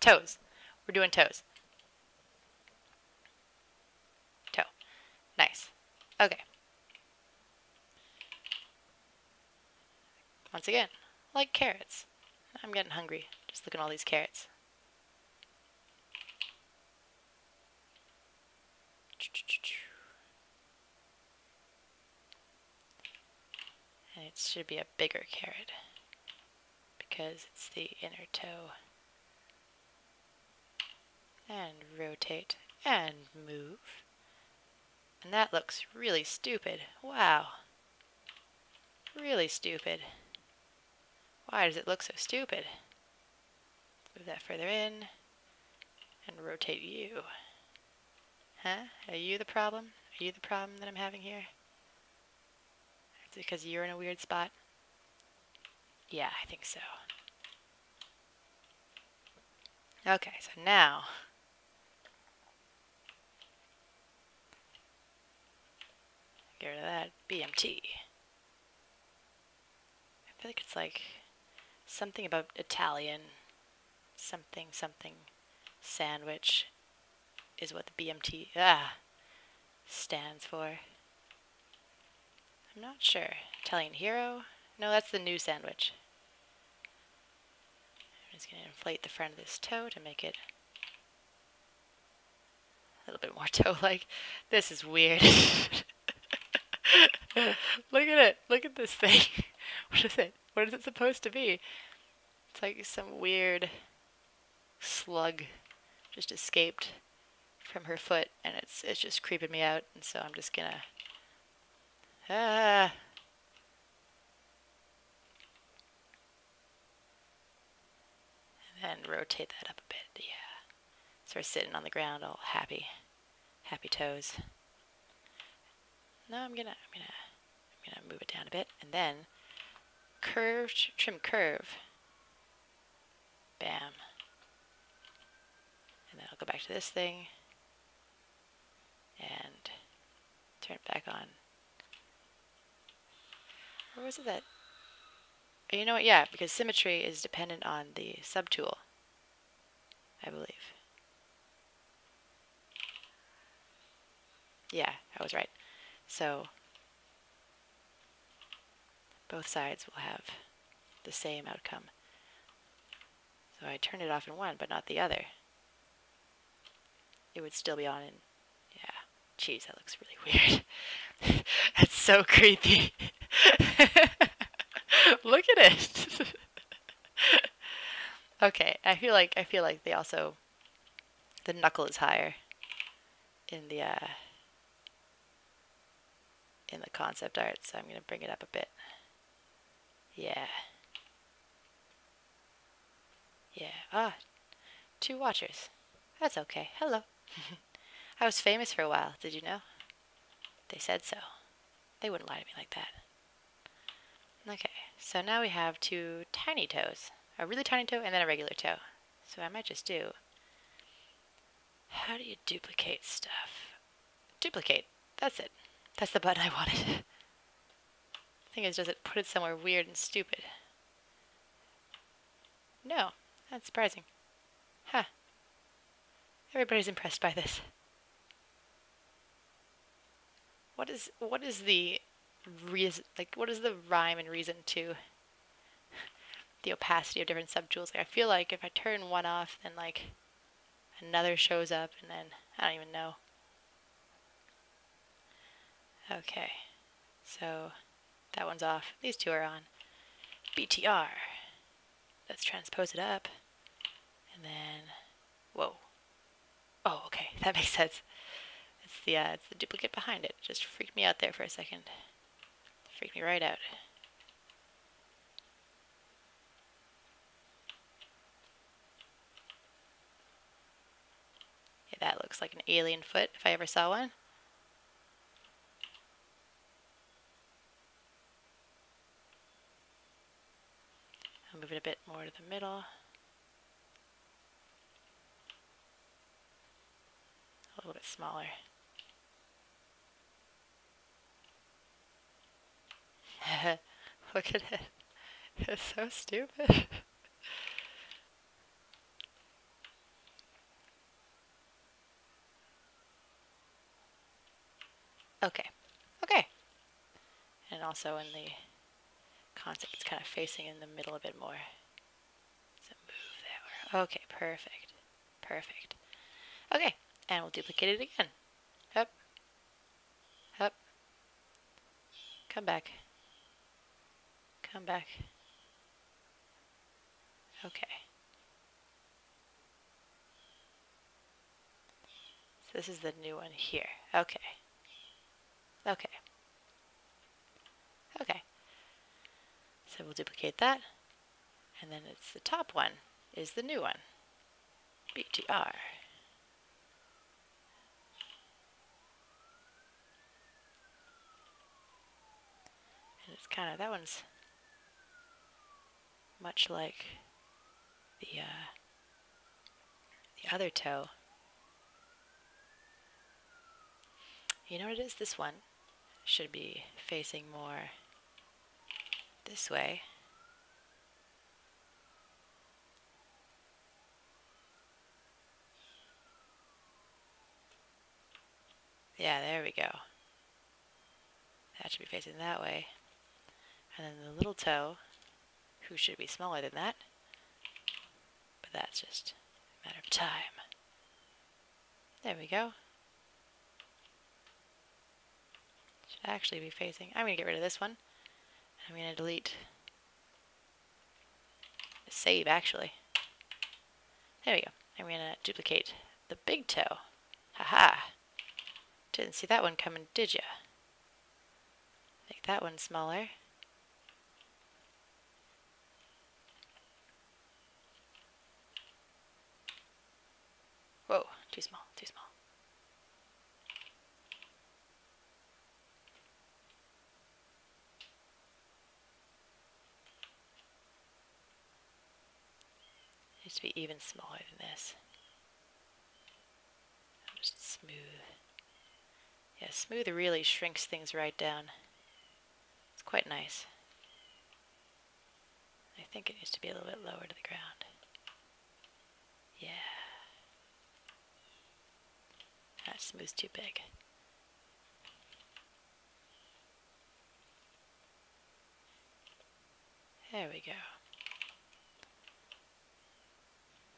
Toes. We're doing toes. Toe. Nice. Okay. Once again, like carrots. I'm getting hungry. Just looking at all these carrots. And it should be a bigger carrot because it's the inner toe. And rotate and move. And that looks really stupid. Wow. Really stupid. Why does it look so stupid? Move that further in and rotate you. Huh? Are you the problem? Are you the problem that I'm having here? Is it because you're in a weird spot? Yeah, I think so. Okay, so now get rid of that BMT. I feel like it's like something about Italian, something sandwich is what the BMT stands for. I'm not sure. Italian hero? No, that's the new sandwich. I'm just going to inflate the front of this toe to make it a little bit more toe-like. This is weird. Look at it. Look at this thing. What is it? What is it supposed to be? It's like some weird slug just escaped from her foot, and it's just creeping me out, and so I'm just gonna and then rotate that up a bit. Yeah, so we're sitting on the ground all happy toes. No, I'm gonna move it down a bit, and then trim curve. Bam. And then I'll go back to this thing and turn it back on. Or was it that? Oh, you know what? Yeah, because symmetry is dependent on the subtool, I believe. Yeah, I was right. So both sides will have the same outcome. So I turned it off in one, but not the other. It would still be on in, yeah. Jeez, that looks really weird. That's so creepy. Look at it. Okay, I feel like they also, the knuckle is higher in the concept art, so I'm gonna bring it up a bit. Yeah. Yeah. Ah, 2 watchers. That's okay. Hello. I was famous for a while, did you know? They said so. They wouldn't lie to me like that. Okay, so now we have 2 tiny toes. A really tiny toe and then a regular toe. So I might just do... How do you duplicate stuff? Duplicate. That's it. That's the button I wanted. The thing is, does it put it somewhere weird and stupid? No. That's surprising. Huh. Everybody's impressed by this. What is the reason, like, what is the rhyme and reason to the opacity of different subtools? Like, I feel like if I turn one off, then like another shows up, and then I don't even know. Okay, so that one's off. These 2 are on. BTR. Let's transpose it up, and then whoa. Oh, okay, that makes sense. It's the duplicate behind it. Just freaked me out there for a second. Freaked me right out. Yeah, that looks like an alien foot if I ever saw one. I'll move it a bit more to the middle. A little bit smaller. Look at it. It's so stupid. Okay. Okay. And also in the concept, it's kind of facing in the middle a bit more. So move that. Okay, perfect. Perfect. Okay, and we'll duplicate it again. Up. Up. Come back. Come back. Okay. So this is the new one here. Okay. Okay. Okay. So we'll duplicate that. And then it's the top one is the new one. BTR. And it's kind of, that one's much like the other toe. You know what it is? This one should be facing more this way. Yeah, there we go. That should be facing that way. And then the little toe, who should be smaller than that. But that's just a matter of time. There we go. Should actually be facing. I'm going to get rid of this one. I'm going to delete. Save, actually. There we go. I'm going to duplicate the big toe. Haha. Didn't see that one coming, did ya? Make that one smaller. Whoa, too small, too small. It needs to be even smaller than this. Just smooth. Yeah, smooth really shrinks things right down. It's quite nice. I think it needs to be a little bit lower to the ground. Yeah. That smooth's too big. There we go.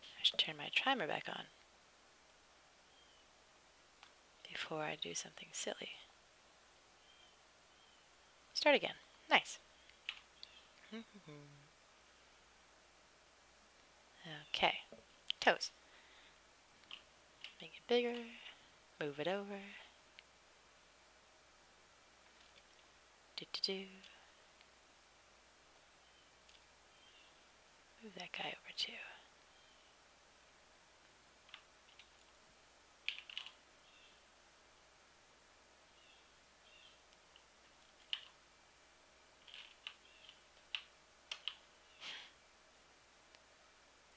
I should turn my timer back on before I do something silly. Start again. Nice. Okay. Toes. Make it bigger. Move it over. Do-do-do. Move that guy over too.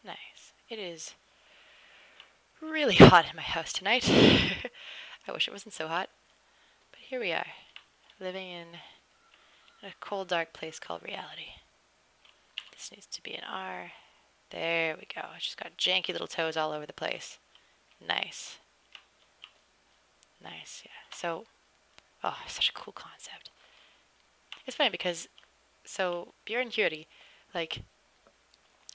Nice. It is really hot in my house tonight. I wish it wasn't so hot. But here we are, living in a cold, dark place called reality. This needs to be an R. There we go. It's just got janky little toes all over the place. Nice. Nice, yeah. So, oh, such a cool concept. It's funny because, so, Björn Hjuri, like,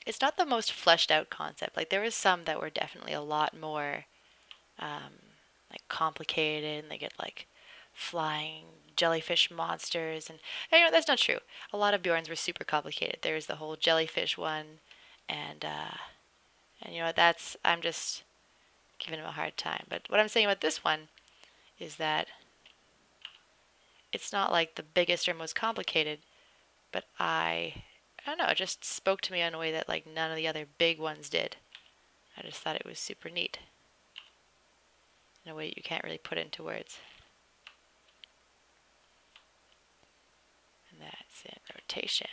it's not the most fleshed out concept. Like, there was some that were definitely a lot more, like, complicated, and they get, like, flying jellyfish monsters, and you know, that's not true. A lot of Bjorns were super complicated. There's the whole jellyfish one, and you know, that's, I'm just giving him a hard time. But what I'm saying about this one is that it's not like the biggest or most complicated, but I don't know, it just spoke to me in a way that like none of the other big ones did. I just thought it was super neat in a way you can't really put into words. And that's in rotation.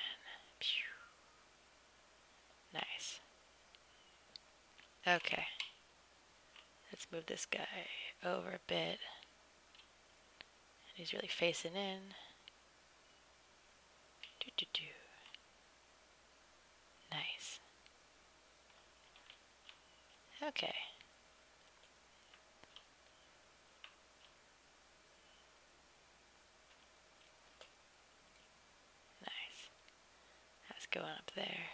Nice. Okay. Let's move this guy over a bit. And he's really facing in. Do-do-do. Nice. Okay. going up there.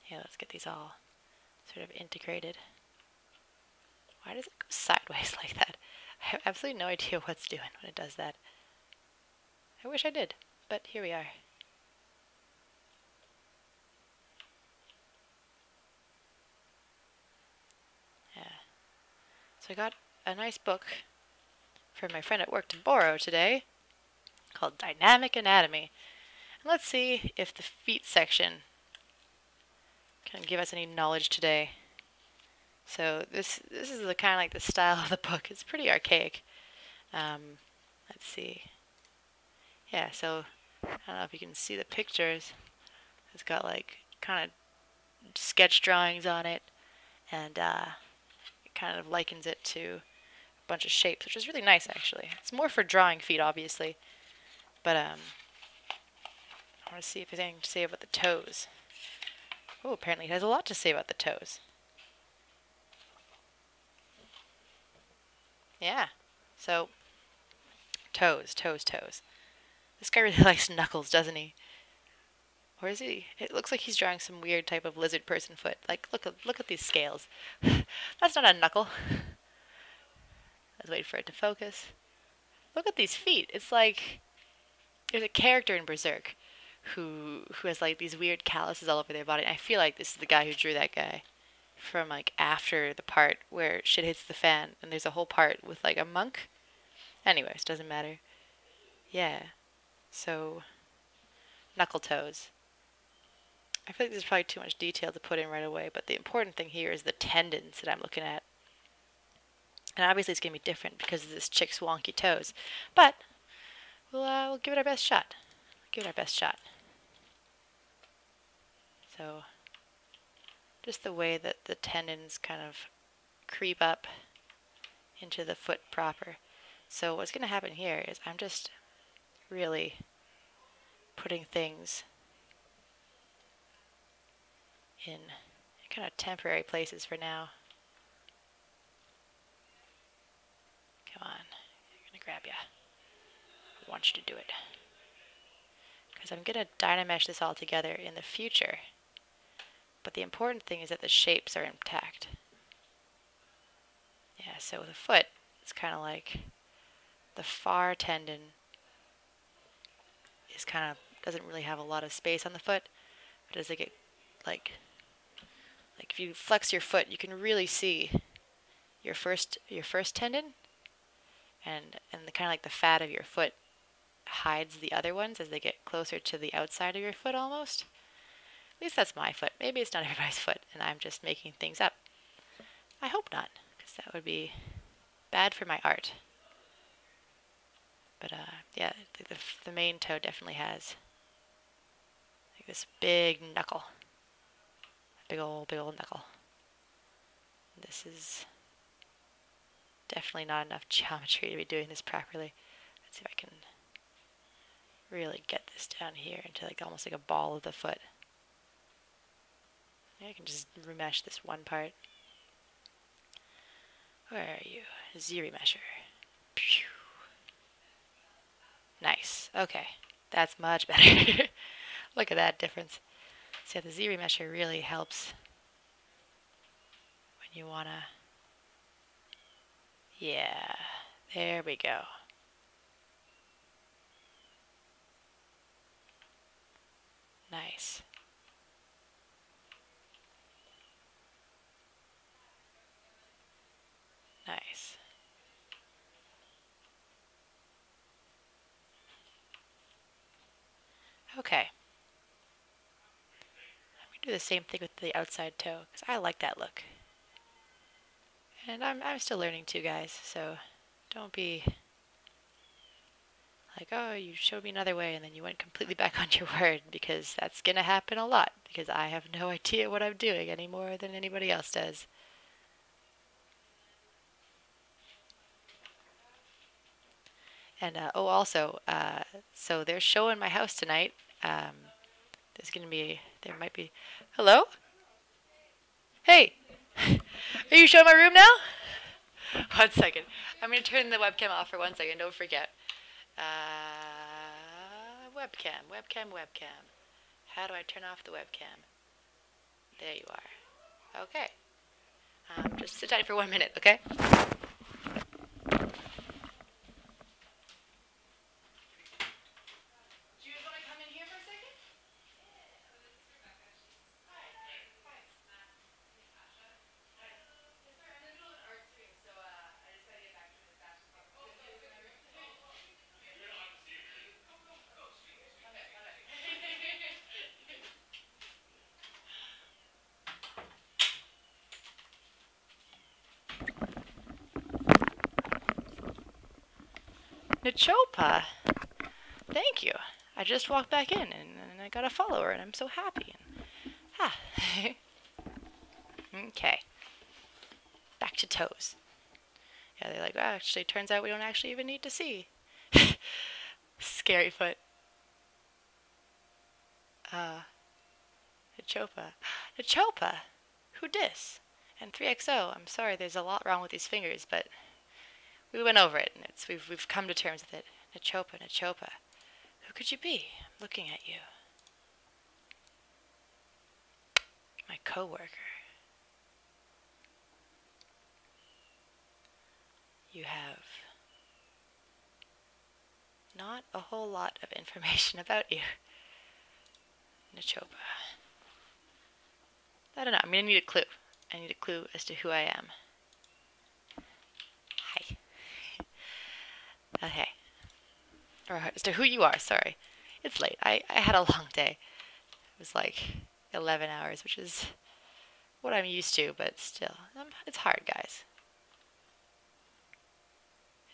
Yeah, let's get these all sort of integrated. Why does it go sideways like that? I have absolutely no idea what's doing when it does that. I wish I did, but here we are. Yeah. So I got a nice book from my friend at work to borrow today called Dynamic Anatomy. And let's see if the feet section can give us any knowledge today. So this is the kind of like the style of the book. It's pretty archaic. Let's see. Yeah, so I don't know if you can see the pictures. It's got like kind of sketch drawings on it, and it kind of likens it to a bunch of shapes, which is really nice actually. It's more for drawing feet, obviously, but I want to see if there's anything to say about the toes. Oh, apparently it has a lot to say about the toes. Yeah, so toes. This guy really likes knuckles, doesn't he? Or is he? It looks like he's drawing some weird type of lizard person foot. Like, look at these scales. That's not a knuckle. Let's wait for it to focus. Look at these feet. It's like there's a character in Berserk who has like these weird calluses all over their body. And I feel like this is the guy who drew that guy from like after the part where shit hits the fan, and there's a whole part with like a monk. Anyways, doesn't matter. Yeah. So knuckle toes. I feel like there's probably too much detail to put in right away, but the important thing here is the tendons that I'm looking at. And obviously it's going to be different because of this chick's wonky toes. But we'll give it our best shot. So just the way that the tendons kind of creep up into the foot proper. So what's going to happen here is I'm just really putting things in kind of temporary places for now. Come on, I'm going to grab you. I want you to do it. Because I'm going to dynamesh this all together in the future. But the important thing is that the shapes are intact. Yeah, so the foot, it's kind of like the far tendon is kind of, doesn't really have a lot of space on the foot. But as they get, like if you flex your foot, you can really see your first tendon, and the kind of like the fat of your foot hides the other ones as they get closer to the outside of your foot almost. At least that's my foot. Maybe it's not everybody's foot and I'm just making things up. I hope not, because that would be bad for my art. But yeah, the main toe definitely has like this big knuckle. Big old knuckle. This is definitely not enough geometry to be doing this properly. Let's see if I can really get this down here into like almost like a ball of the foot. I can just remesh this one part. Where are you? Z-remesher. Nice. Okay. That's much better. Look at that difference. So the Z-remesher really helps when you wanna... Yeah. There we go. Nice. Nice. Okay. I'm going to do the same thing with the outside toe, because I like that look. And I'm still learning too, guys, so don't be like, oh, you showed me another way and then you went completely back on your word, because that's going to happen a lot, because I have no idea what I'm doing any more than anybody else does. And, oh, also, so they're showing my house tonight. There's going to be, there might be, hello? Hey, are you showing my room now? 1 second. I'm going to turn the webcam off for 1 second. Don't forget. Webcam. How do I turn off the webcam? There you are. Okay. Just sit tight for 1 minute, okay? Nachopa, thank you. I just walked back in and I got a follower and I'm so happy. Okay. Back to toes. Yeah, they're like, well, actually, turns out we don't actually even need to see. Scary foot. Nachopa. Who dis? And 3XO, I'm sorry, there's a lot wrong with these fingers, but we went over it, and we've come to terms with it. Nachopa. Who could you be? I'm looking at you. My coworker. You have not a whole lot of information about you. Nachopa. I don't know, I'm gonna need a clue. I need a clue as to who I am. Hi. Okay. Or as to who you are, sorry. It's late. I had a long day. It was like 11 hours, which is what I'm used to, but still. It's hard, guys.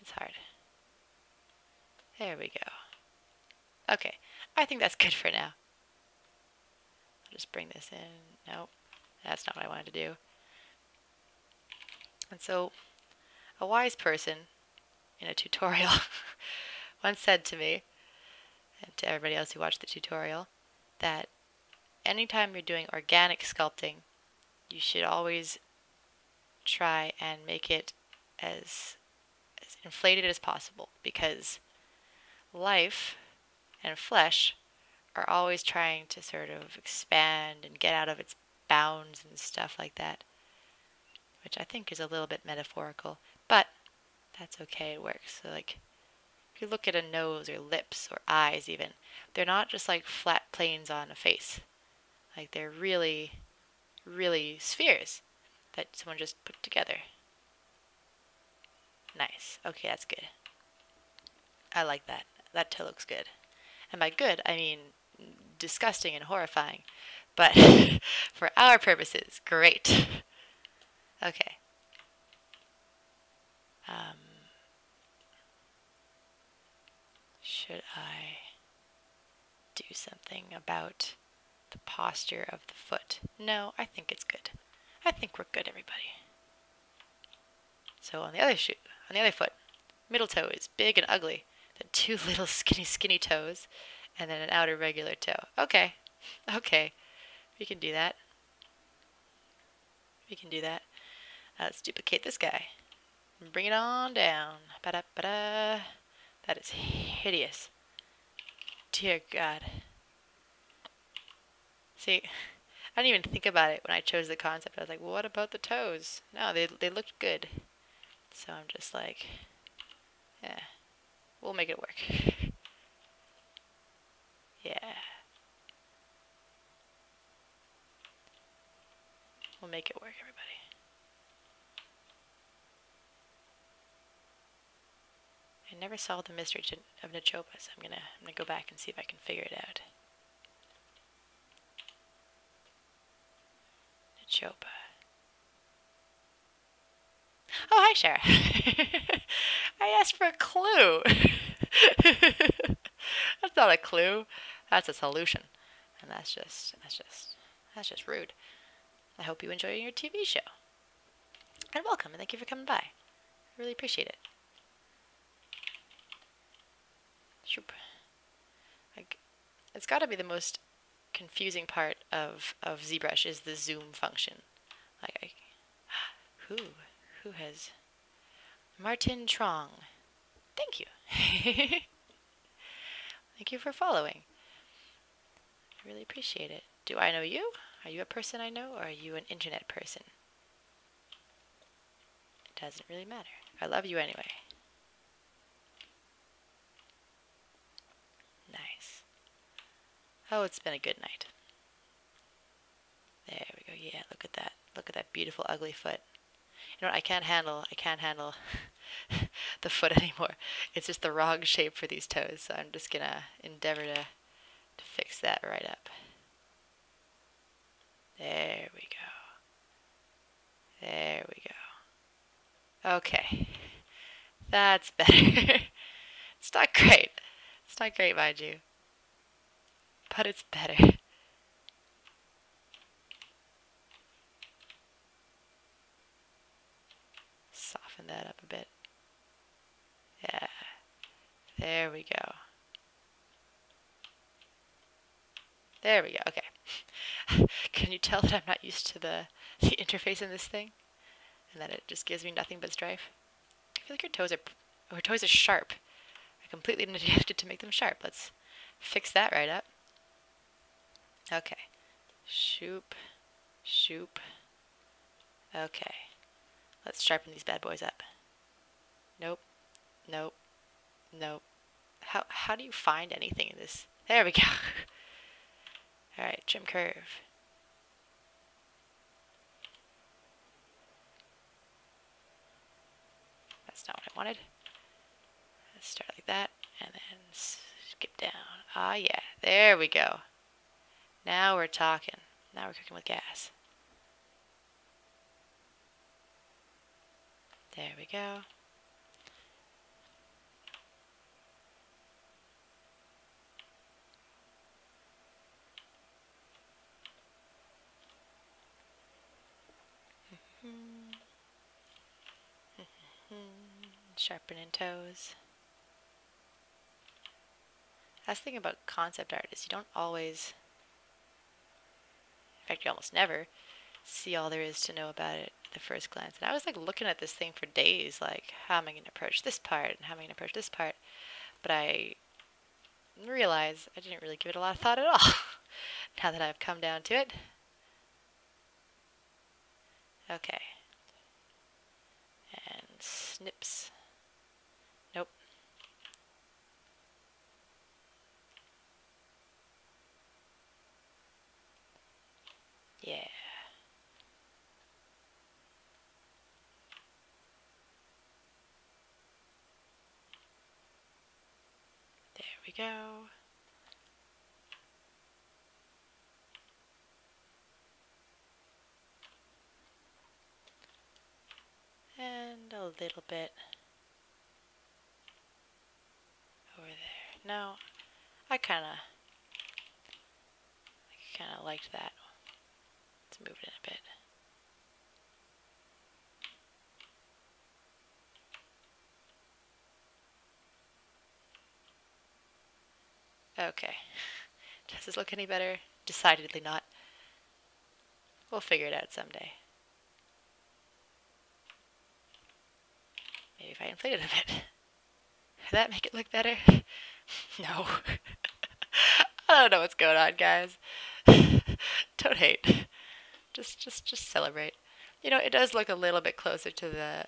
It's hard. There we go. Okay. I think that's good for now. I'll just bring this in. Nope. That's not what I wanted to do. And so, a wise person in a tutorial once said to me, and to everybody else who watched the tutorial, that anytime you're doing organic sculpting, you should always try and make it as inflated as possible, because life and flesh are always trying to sort of expand and get out of its bounds and stuff like that, which I think is a little bit metaphorical, but that's okay, it works. So like, if you look at a nose or lips or eyes even, they're not just like flat planes on a face. Like they're really, really spheres that someone just put together. Nice. Okay, that's good. I like that. That toe looks good. And by good, I mean disgusting and horrifying. But for our purposes, great. Okay. Should I do something about the posture of the foot? No, I think it's good. I think we're good, everybody. So on the other foot, middle toe is big and ugly. Then 2 little skinny toes, and then an outer regular toe. Okay. We can do that. Let's duplicate this guy. Bring it on down. Ba-da-ba-da. That is hideous. Dear God. See, I didn't even think about it when I chose the concept. I was like, well, what about the toes? No, they looked good. So I'm just like, yeah, we'll make it work. Yeah. We'll make it work, everybody. I never solved the mystery of Nachopa, so I'm gonna go back and see if I can figure it out. Nachopa. Oh, hi, Shara. I asked for a clue. That's not a clue. That's a solution, and that's just rude. I hope you enjoy your TV show, and welcome, and thank you for coming by. I really appreciate it. Like, it's got to be the most confusing part of ZBrush is the zoom function. Like, who has Martin Trong. Thank you. Thank you for following. I really appreciate it. Do I know you? Are you a person I know, or are you an internet person? It doesn't really matter. I love you anyway. Nice. Oh, it's been a good night. There we go. Yeah, look at that. Look at that beautiful ugly foot. You know what? I can't handle the foot anymore. It's just the wrong shape for these toes, so I'm just gonna endeavor to fix that right up. There we go. There we go. Okay. That's better. It's not great. It's not great, mind you. But it's better. Soften that up a bit. Yeah. There we go. There we go. Okay. Can you tell that I'm not used to the interface in this thing? And that it just gives me nothing but strife? I feel like your toes are sharp. I completely neglected to make them sharp. Let's fix that right up. Okay. Shoop. Shoop. Okay. Let's sharpen these bad boys up. Nope. Nope. Nope. How do you find anything in this? There we go. Alright, trim curve. That's not what I wanted. Let's start like that, and then skip down. Ah, yeah. There we go. Now we're talking. Now we're cooking with gas. There we go. Sharpening toes. That's the thing about concept art is you don't always, in fact you almost never, see all there is to know about it at the first glance. And I was like looking at this thing for days, like how am I going to approach this part and how am I going to approach this part, but I realized I didn't really give it a lot of thought at all. Now that I've come down to it. Okay. And snips. Nope. Yeah. There we go. And a little bit over there. No, I kind of liked that. Let's move it in a bit. Okay. Does this look any better? Decidedly not. We'll figure it out someday. Maybe if I inflate it a bit. Would that make it look better? No. I don't know what's going on, guys. Don't hate. Just celebrate. You know, it does look a little bit closer to the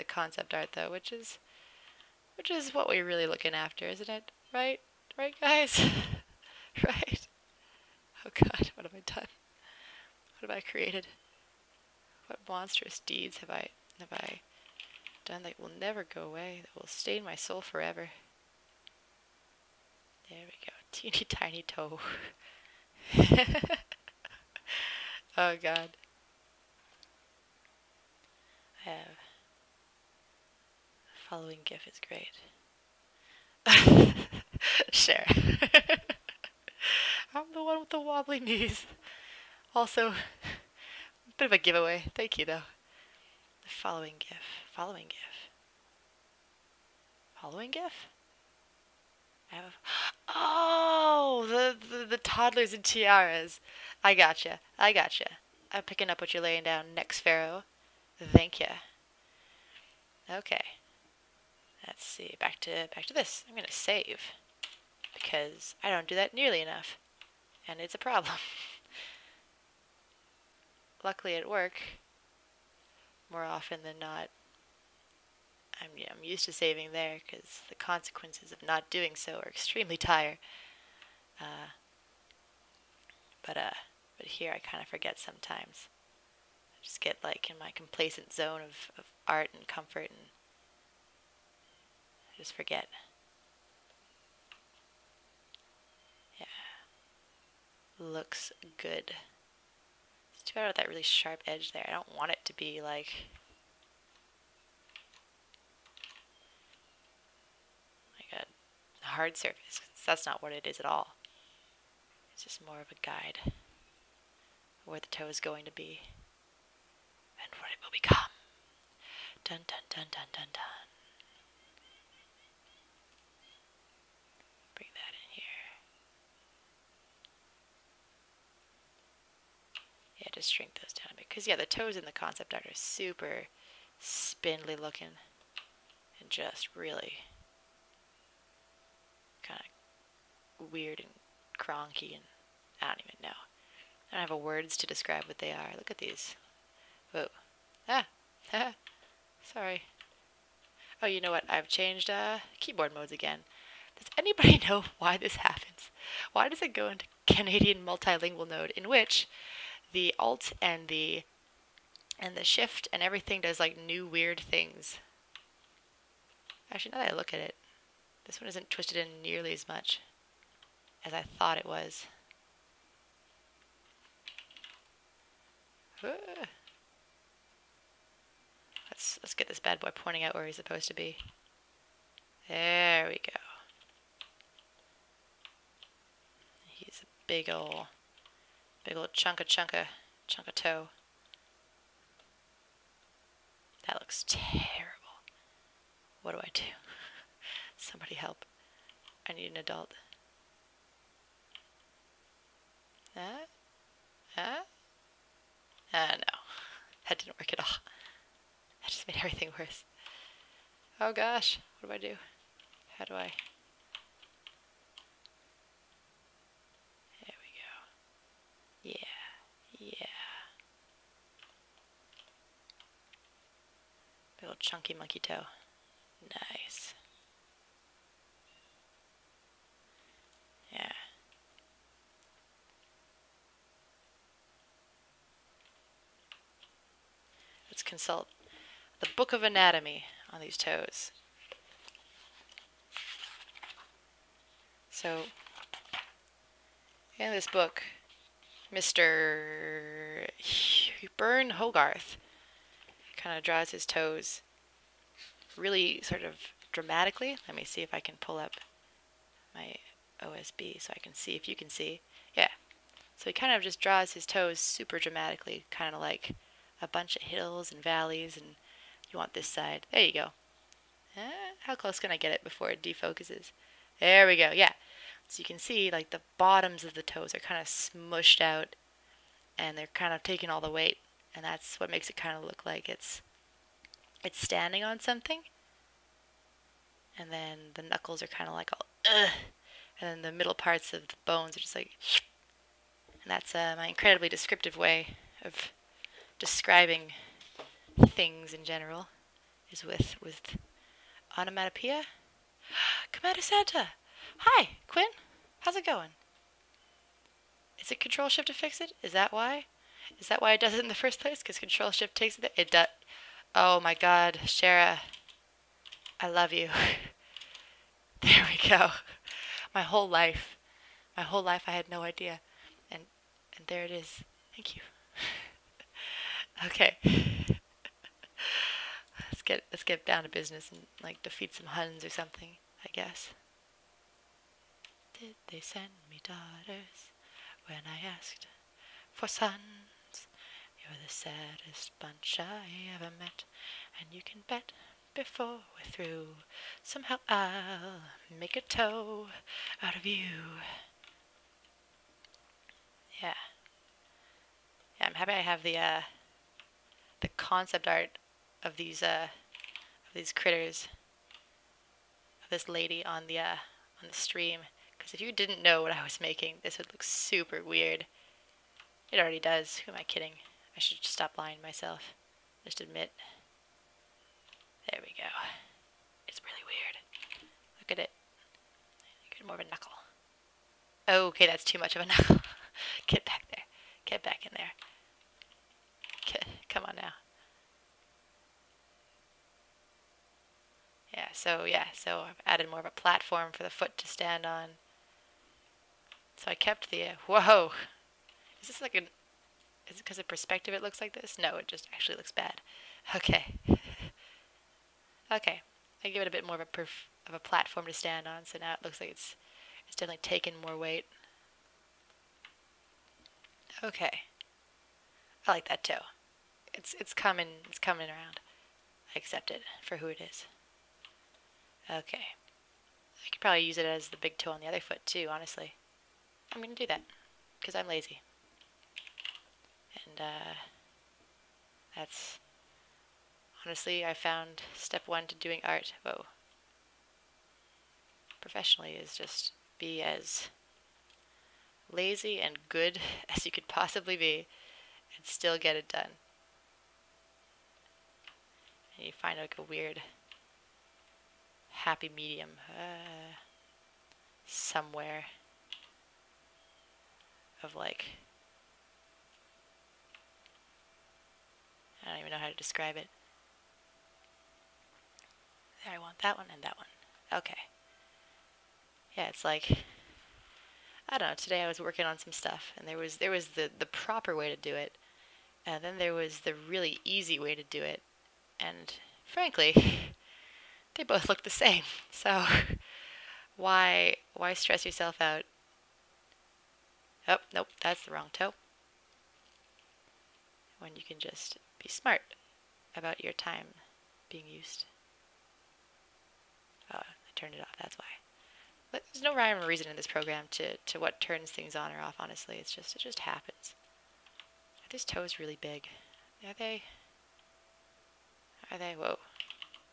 concept art though, which is what we're really looking after, isn't it? Right? Right, guys? Right? Oh god, what have I done? What have I created? What monstrous deeds have I done that will never go away, that will stain my soul forever? There we go. Teeny tiny toe. Oh god. I have. The following GIF is great. Share. I'm the one with the wobbly knees. Also, a bit of a giveaway. Thank you, though. The following GIF. Following GIF. Following GIF? I have. Oh, the toddlers and tiaras. I gotcha. I gotcha. I'm picking up what you're laying down. Next Pharaoh. Thank ya. Okay. Let's see, back to this. I'm gonna save because I don't do that nearly enough, and it's a problem. Luckily at work, more often than not, I'm used to saving there because the consequences of not doing so are extremely dire. But here I kind of forget sometimes. I just get like in my complacent zone of art and comfort, and I just forget. Yeah, looks good. It's too bad with that really sharp edge there. I don't want it to be like a hard surface. That's not what it is at all. It's just more of a guide of where the toe is going to be and what it will become. Dun dun dun dun dun dun. Bring that in here. Yeah, just shrink those down a bit. Because, yeah, the toes in the concept art are super spindly looking and just really kind of weird and cronky, and I don't even know. I don't have words to describe what they are. Look at these. Whoa. Ah. Sorry. Oh, you know what? I've changed keyboard modes again. Does anybody know why this happens? Why does it go into Canadian multilingual mode in which the Alt and the Shift and everything does like new weird things? Actually, now that I look at it, this one isn't twisted in nearly as much as I thought it was. Let's get this bad boy pointing out where he's supposed to be. There we go. He's a big ol' chunk of toe. That looks terrible. What do I do? Somebody help. I need an adult. No. That didn't work at all. That just made everything worse. Oh gosh, what do I do? How do I... There we go. Yeah. Big old chunky monkey toe. Nice. Yeah. Let's consult the Book of Anatomy on these toes. So, in this book, Mr. Byrne Hogarth kind of draws his toes really sort of dramatically. Let me see if I can pull up my OSB so I can see if you can see. Yeah. So he kind of just draws his toes super dramatically, kind of like a bunch of hills and valleys, and you want this side. There you go. How close can I get it before it defocuses? There we go. Yeah. So you can see like the bottoms of the toes are kind of smushed out, and they're kind of taking all the weight, and that's what makes it kind of look like it's standing on something. And then the knuckles are kind of like all ugh, and then the middle parts of the bones are just like, and that's my incredibly descriptive way of describing things in general, is with onomatopoeia. Commander Santa! Hi, Quinn! How's it going? Is it Control-Shift to fix it? Is that why? Is that why it does it in the first place? Because Control-Shift takes it there? It does. Oh my god, Shara. I love you. There we go. My whole life I had no idea. And there it is. Thank you. Okay. Let's get down to business and like defeat some Huns or something, I guess. Did they send me daughters when I asked for sons? You're the saddest bunch I ever met, and you can bet before we're through, somehow I'll make a toe out of you. Yeah. Yeah, I'm happy I have the concept art of these critters this lady on the stream, because if you didn't know what I was making, this would look super weird. It already does. Who am I kidding? I should just stop lying to myself. Just admit. There we go. It's really weird. Look at it. Get more of a knuckle. Okay, that's too much of a knuckle. Get back there. Get back in there. Come on now. Yeah, so I've added more of a platform for the foot to stand on. So I kept the, whoa! Is this like is it because of perspective it looks like this? No, it just actually looks bad. Okay. Okay. I give it a bit more of a platform to stand on, so now it looks like it's definitely taken more weight. Okay. I like that toe. It's coming around. I accept it for who it is. Okay. I could probably use it as the big toe on the other foot too, honestly. I'm gonna do that, because I'm lazy. And that's honestly, I found step one to doing art, professionally, is just be as lazy and good as you could possibly be and still get it done. And you find like a weird happy medium somewhere of like, I don't even know how to describe it. There, I want that one and that one. Okay. Yeah, it's like, I don't know, today I was working on some stuff, and there was the proper way to do it, and then there was the really easy way to do it, and frankly, they both look the same. So why stress yourself out? Oh, nope, that's the wrong toe. When you can just be smart about your time being used. Oh, I turned it off, that's why. But there's no rhyme or reason in this program to what turns things on or off, honestly. It just happens. Are these toes really big? Are they? Whoa.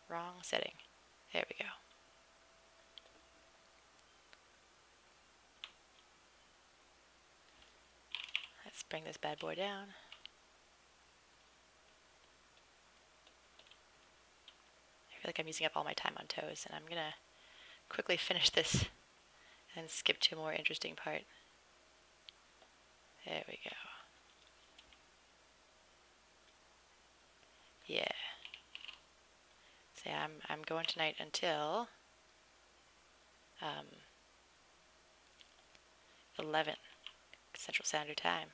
Wrong setting. There we go. Let's bring this bad boy down. I feel like I'm using up all my time on toes, and I'm gonna quickly finish this and skip to a more interesting part. There we go. Yeah. So yeah, I'm going tonight until 11 Central Standard Time.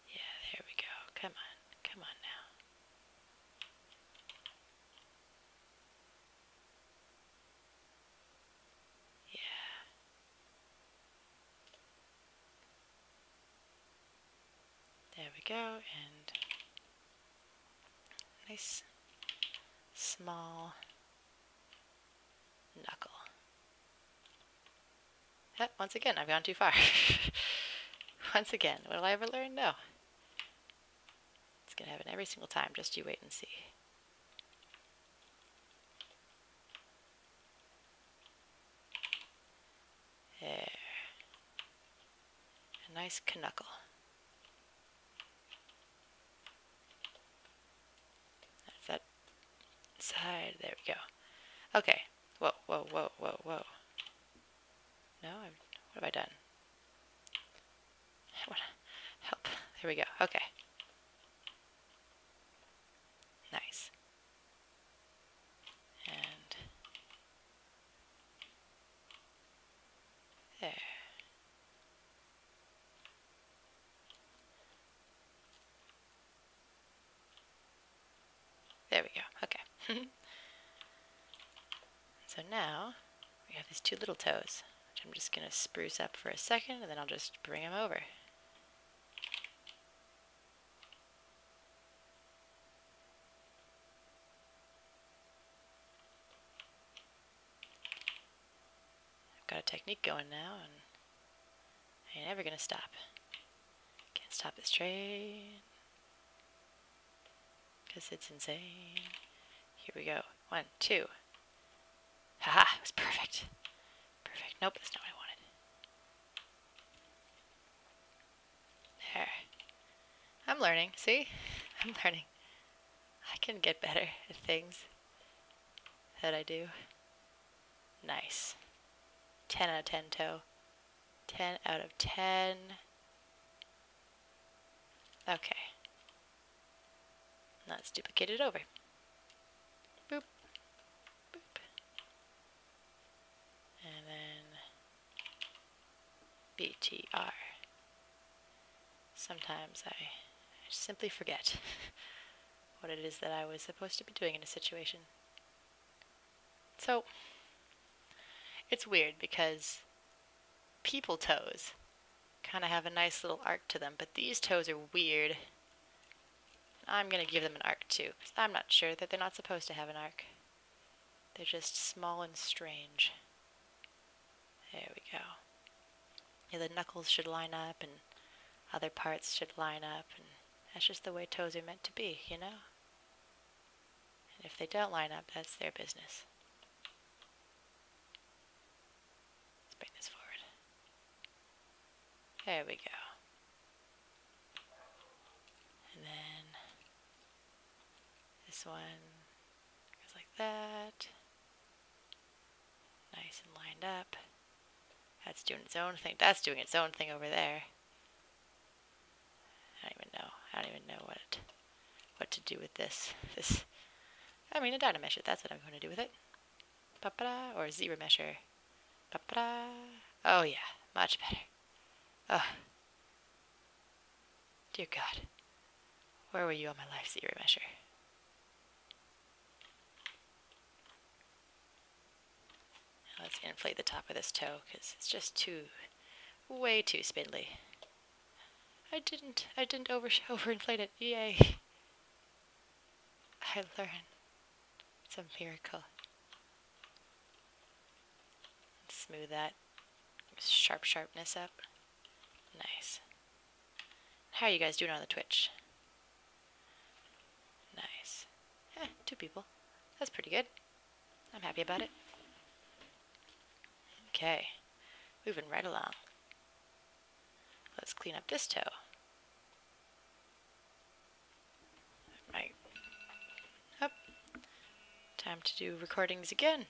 Yeah, there we go. Come on now. Yeah. There we go, and nice small knuckle. Once again, I've gone too far. Once again, will I ever learn? No. It's gonna happen every single time, just you wait and see. There. A nice knuckle. That's that side. There we go. Okay. Whoa, whoa, whoa, whoa, whoa. No, what have I done? Help. There we go. Okay. Nice. And there. There we go. Okay. So now we have these two little toes, which I'm just going to spruce up for a second, and then I'll just bring them over. I've got a technique going now, and I ain't never going to stop. Can't stop this train, because it's insane. Here we go. 1, 2. Haha, it was perfect. Perfect. Nope, that's not what I wanted. There. I'm learning, see? I'm learning. I can get better at things that I do. Nice. 10 out of 10 toe. 10 out of 10. Okay. Now let's duplicate it over. Boop. Boop. And then BTR. Sometimes I simply forget what it is that I was supposed to be doing in a situation. So, it's weird because people toes kind of have a nice little arc to them, but these toes are weird. I'm going to give them an arc too, because I'm not sure that they're not supposed to have an arc. They're just small and strange. There we go. Yeah, the knuckles should line up and other parts should line up, and that's just the way toes are meant to be, you know? And if they don't line up, that's their business. Let's bring this forward. There we go. And then this one goes like that. Nice and lined up. That's doing its own thing. That's doing its own thing over there. I don't even know what to do with this. I mean, a dynamesh it. That's what I'm going to do with it. Ba-ba-da, or a zebra mesher. Ba-ba-da. Oh yeah, much better. Oh, dear God, where were you all my life, zebra mesher? Now let's inflate the top of this toe because it's just way too spindly. I didn't overinflate it. Yay! I learned. It's a miracle. Smooth that sharpness up. Nice. How are you guys doing on the Twitch? Nice. 2 people. That's pretty good. I'm happy about it. Okay. Moving right along. Let's clean up this toe. Right. Up. Time to do recordings again.